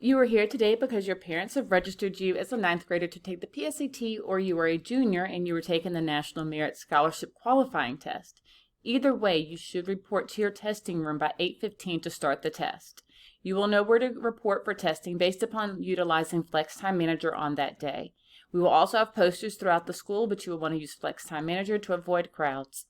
You are here today because your parents have registered you as a 9th grader to take the PSAT, or you are a junior and you were taking the National Merit Scholarship Qualifying Test. Either way, you should report to your testing room by 8:15 to start the test. You will know where to report for testing based upon utilizing Flex Time Manager on that day. We will also have posters throughout the school, but you will want to use Flex Time Manager to avoid crowds.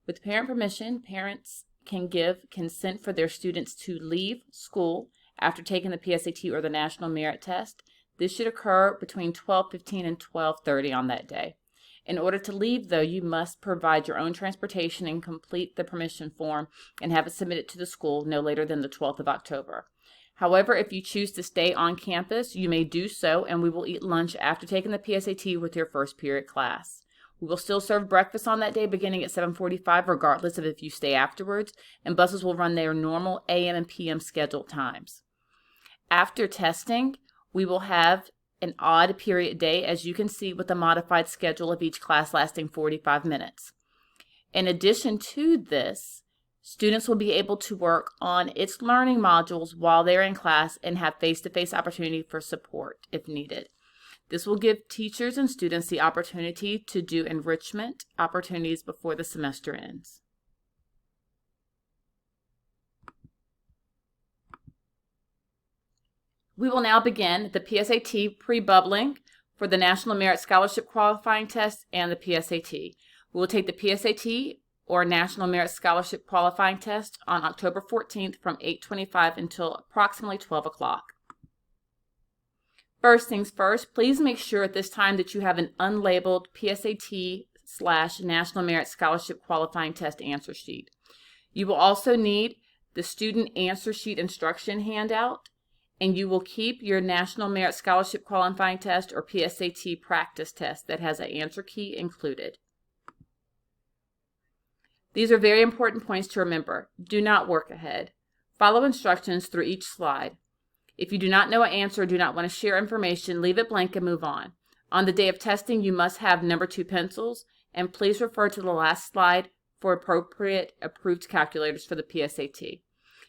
With parent permission, parents can give consent for their students to leave school after taking the PSAT or the National Merit Test. This should occur between 12:15 and 12:30 on that day. In order to leave, though, you must provide your own transportation and complete the permission form and have it submitted to the school no later than the 12th of October. However, if you choose to stay on campus, you may do so, and we will eat lunch after taking the PSAT with your first period class. We will still serve breakfast on that day beginning at 7:45 regardless of if you stay afterwards, and buses will run their normal AM and PM scheduled times. After testing, we will have an odd period day, as you can see, with a modified schedule of each class lasting 45 minutes. In addition to this, students will be able to work on its learning modules while they're in class and have face-to-face opportunity for support if needed. This will give teachers and students the opportunity to do enrichment opportunities before the semester ends. We will now begin the PSAT pre-bubbling for the National Merit Scholarship Qualifying Test and the PSAT. We will take the PSAT or National Merit Scholarship Qualifying Test on October 14th from 8:25 until approximately 12 o'clock. First things first, please make sure at this time that you have an unlabeled PSAT/National Merit Scholarship Qualifying Test answer sheet. You will also need the student answer sheet instruction handout, and you will keep your National Merit Scholarship Qualifying Test or PSAT practice test that has an answer key included. These are very important points to remember. Do not work ahead. Follow instructions through each slide. If you do not know an answer or do not want to share information, leave it blank and move on. On the day of testing, you must have number 2 pencils, and please refer to the last slide for appropriate approved calculators for the PSAT.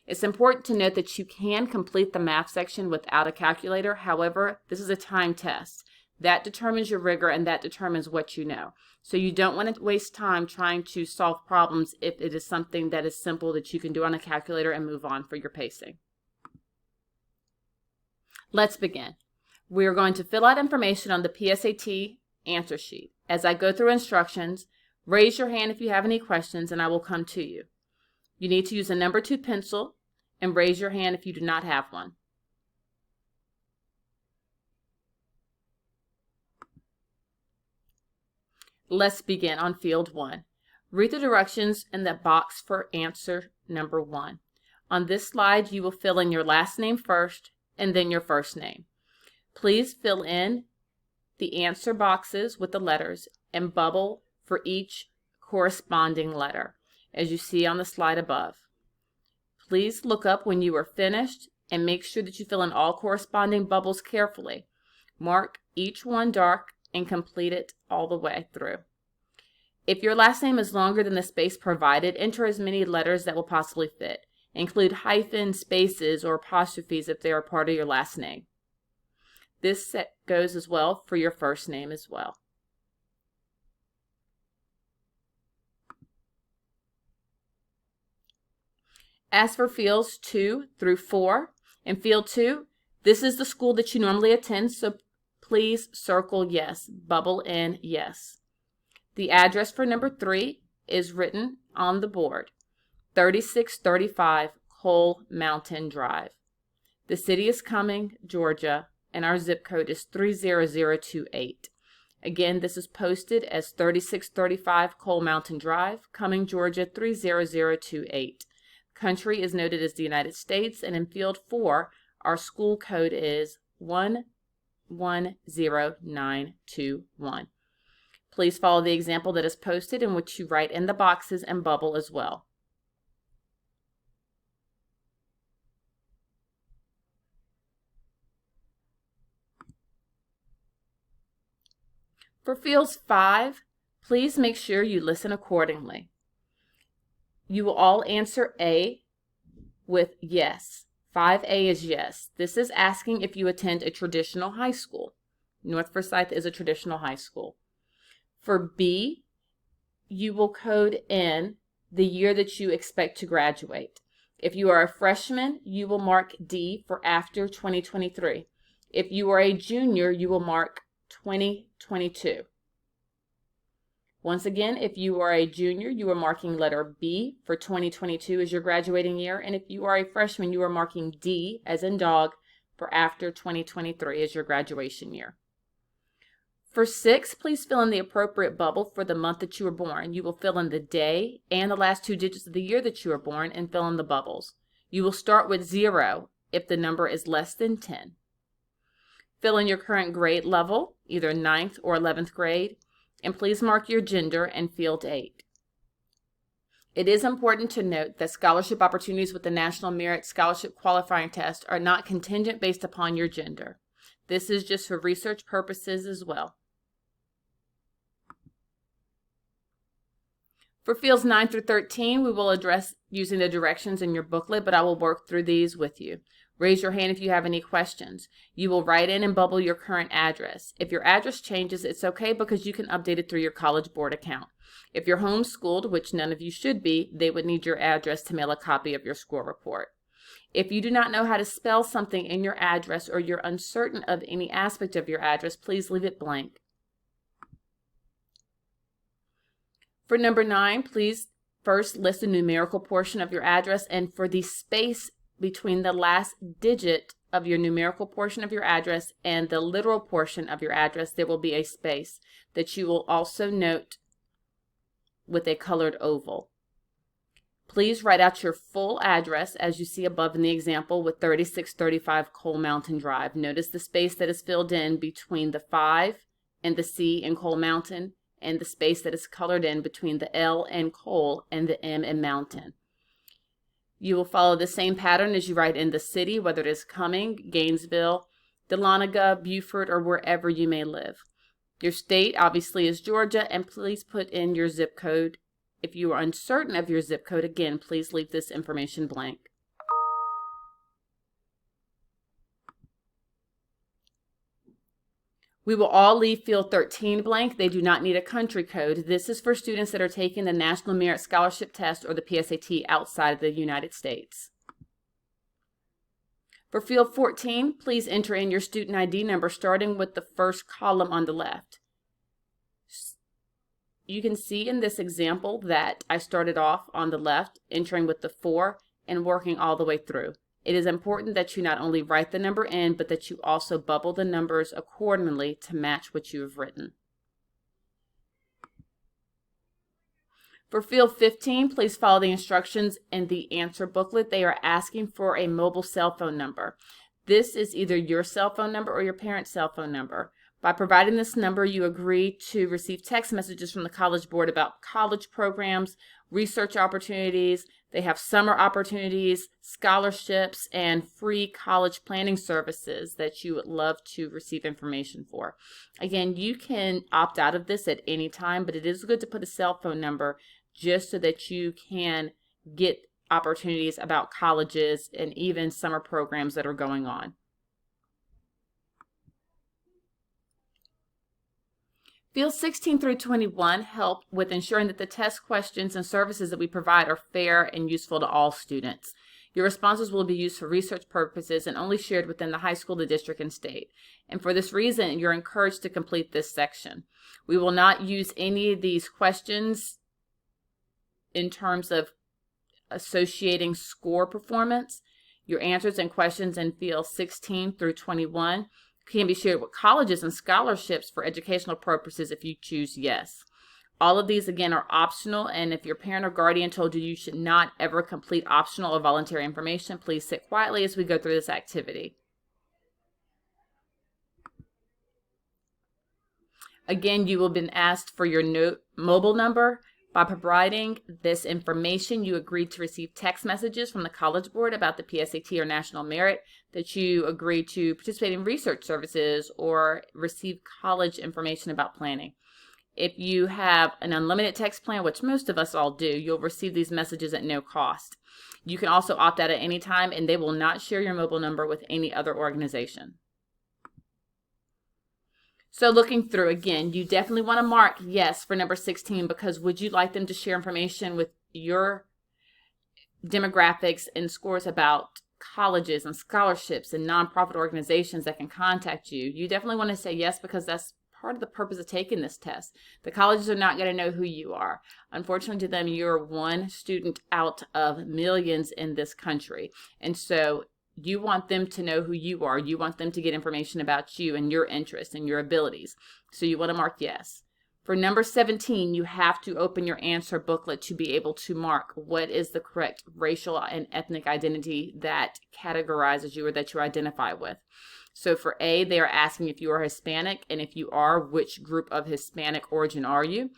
It's important to note that you can complete the math section without a calculator. However, this is a time test. That determines your rigor and that determines what you know. So you don't want to waste time trying to solve problems if it is something that is simple that you can do on a calculator and move on for your pacing. Let's begin. We are going to fill out information on the PSAT answer sheet. As I go through instructions, raise your hand if you have any questions and I will come to you. You need to use a number 2 pencil and raise your hand if you do not have one. Let's begin on field 1. Read the directions in the box for answer number 1. On this slide, you will fill in your last name first and then your first name. Please fill in the answer boxes with the letters and bubble for each corresponding letter, as you see on the slide above. Please look up when you are finished and make sure that you fill in all corresponding bubbles carefully. Mark each one dark and complete it all the way through. If your last name is longer than the space provided, enter as many letters that will possibly fit. Include hyphens, spaces, or apostrophes if they are part of your last name. This goes as well for your first name as well. As for fields 2 through 4, in field 2, this is the school that you normally attend, so please circle yes, bubble in yes. The address for number 3 is written on the board, 3635 Coal Mountain Drive. The city is Cumming, Georgia, and our zip code is 30028. Again, this is posted as 3635 Coal Mountain Drive, Cumming, Georgia, 30028. Country is noted as the United States, and in field 4, our school code is 110921. Please follow the example that is posted, in which you write in the boxes and bubble as well. For fields 5, please make sure you listen accordingly. You will all answer A with yes, 5A is yes. This is asking if you attend a traditional high school. North Forsyth is a traditional high school. For B, you will code in the year that you expect to graduate. If you are a freshman, you will mark D for after 2023. If you are a junior, you will mark 2022. Once again, if you are a junior, you are marking letter B for 2022 as your graduating year. And if you are a freshman, you are marking D, as in dog, for after 2023 as your graduation year. For 6, please fill in the appropriate bubble for the month that you were born. You will fill in the day and the last 2 digits of the year that you were born and fill in the bubbles. You will start with 0 if the number is less than 10. Fill in your current grade level, either 9th or 11th grade, and please mark your gender in field 8. It is important to note that scholarship opportunities with the National Merit Scholarship Qualifying Test are not contingent based upon your gender. This is just for research purposes as well. For fields 9 through 13, we will address using the directions in your booklet, but I will work through these with you. Raise your hand if you have any questions. You will write in and bubble your current address. If your address changes, it's okay because you can update it through your College Board account. If you're homeschooled, which none of you should be, they would need your address to mail a copy of your school report. If you do not know how to spell something in your address or you're uncertain of any aspect of your address, please leave it blank. For number 9, please first list the numerical portion of your address, and for the space between the last digit of your numerical portion of your address and the literal portion of your address, there will be a space that you will also note with a colored oval. Please write out your full address as you see above in the example with 3635 Coal Mountain Drive. Notice the space that is filled in between the 5 and the C in Coal Mountain, and the space that is colored in between the L in Coal and the M in Mountain. You will follow the same pattern as you write in the city, whether it is Cumming, Gainesville, Dahlonega, Beaufort, or wherever you may live. Your state obviously is Georgia, and please put in your zip code. If you are uncertain of your zip code, again, please leave this information blank. We will all leave field 13 blank. They do not need a country code. This is for students that are taking the National Merit Scholarship Test or the PSAT outside of the United States. For field 14, please enter in your student ID number starting with the first column on the left. You can see in this example that I started off on the left, entering with the 4 and working all the way through. It is important that you not only write the number in, but that you also bubble the numbers accordingly to match what you have written. For field 15, please follow the instructions in the answer booklet. They are asking for a mobile cell phone number. This is either your cell phone number or your parent's cell phone number. By providing this number, you agree to receive text messages from the College Board about college programs, research opportunities. They have summer opportunities, scholarships, and free college planning services that you would love to receive information for. Again, you can opt out of this at any time, but it is good to put a cell phone number just so that you can get opportunities about colleges and even summer programs that are going on. Fields 16 through 21 help with ensuring that the test questions and services that we provide are fair and useful to all students. Your responses will be used for research purposes and only shared within the high school, the district, and state. And for this reason, you're encouraged to complete this section. We will not use any of these questions in terms of associating score performance. Your answers and questions in fields 16 through 21 can be shared with colleges and scholarships for educational purposes if you choose yes. All of these, again, are optional, and if your parent or guardian told you you should not ever complete optional or voluntary information, please sit quietly as we go through this activity. Again, you will have been asked for your mobile number. By providing this information, you agreed to receive text messages from the College Board about the PSAT or National Merit, that you agreed to participate in research services or receive college information about planning. If you have an unlimited text plan, which most of us all do, you'll receive these messages at no cost. You can also opt out at any time, and they will not share your mobile number with any other organization. So looking through, again, you definitely want to mark yes for number 16, because would you like them to share information with your demographics and scores about colleges and scholarships and nonprofit organizations that can contact you? You definitely want to say yes, because that's part of the purpose of taking this test. The colleges are not going to know who you are. Unfortunately to them, you're one student out of millions in this country. And so you want them to know who you are. You want them to get information about you and your interests and your abilities. So you want to mark yes. For number 17, you have to open your answer booklet to be able to mark what is the correct racial and ethnic identity that categorizes you or that you identify with. So for A, they are asking if you are Hispanic, and if you are, which group of Hispanic origin are you?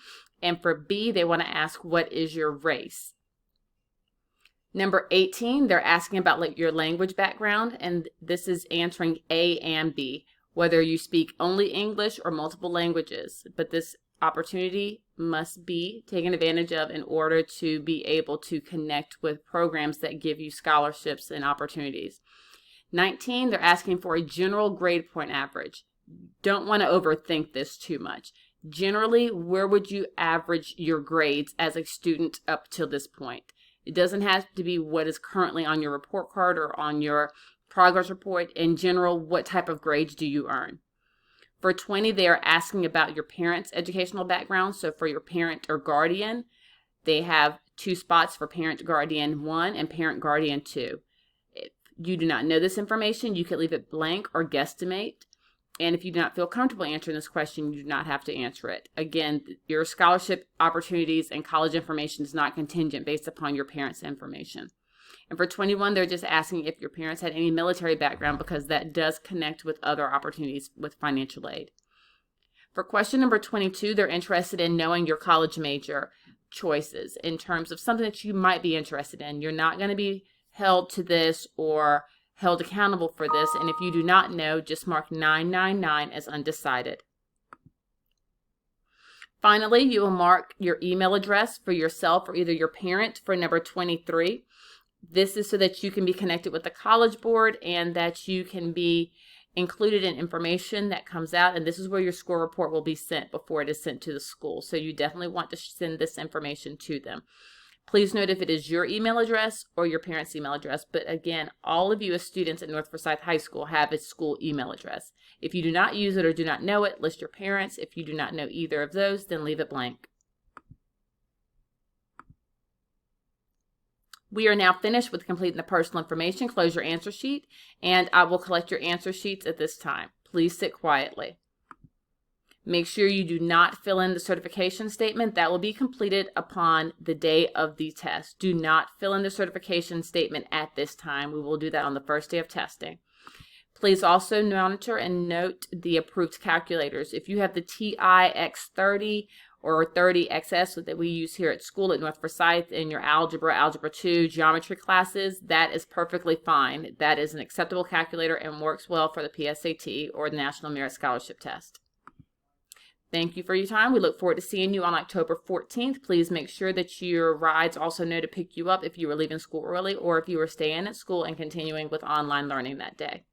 And for B, they want to ask what is your race? Number 18, they're asking about your language background, and this is answering A and B, whether you speak only English or multiple languages. But this opportunity must be taken advantage of in order to be able to connect with programs that give you scholarships and opportunities. 19, they're asking for a general grade point average. Don't want to overthink this too much. Generally, where would you average your grades as a student up till this point? It doesn't have to be what is currently on your report card or on your progress report. In general, what type of grades do you earn? For 20, they are asking about your parents' educational background. So for your parent or guardian, they have 2 spots for parent guardian 1 and parent guardian 2. If you do not know this information, you can leave it blank or guesstimate. And if you do not feel comfortable answering this question, you do not have to answer it. Again, your scholarship opportunities and college information is not contingent based upon your parents' information. And for 21, they're just asking if your parents had any military background, because that does connect with other opportunities with financial aid. For question number 22, they're interested in knowing your college major choices in terms of something that you might be interested in. You're not going to be held to this or held accountable for this, and if you do not know, just mark 999 as undecided. Finally, you will mark your email address for yourself or either your parent for number 23. This is so that you can be connected with the College Board and that you can be included in information that comes out, and this is where your score report will be sent before it is sent to the school. So you definitely want to send this information to them. Please note if it is your email address or your parents' email address, but again, all of you as students at North Forsyth High School have a school email address. If you do not use it or do not know it, list your parents. If you do not know either of those, then leave it blank. We are now finished with completing the personal information. Close your answer sheet, and I will collect your answer sheets at this time. Please sit quietly. Make sure you do not fill in the certification statement. That will be completed upon the day of the test. Do not fill in the certification statement at this time. We will do that on the first day of testing. Please also monitor and note the approved calculators. If you have the TI X30 or 30XS that we use here at school at North Forsyth in your algebra, algebra 2, geometry classes, that is perfectly fine. That is an acceptable calculator and works well for the PSAT or the National Merit Scholarship Test. Thank you for your time. We look forward to seeing you on October 14th. Please make sure that your rides also know to pick you up if you were leaving school early or if you were staying at school and continuing with online learning that day.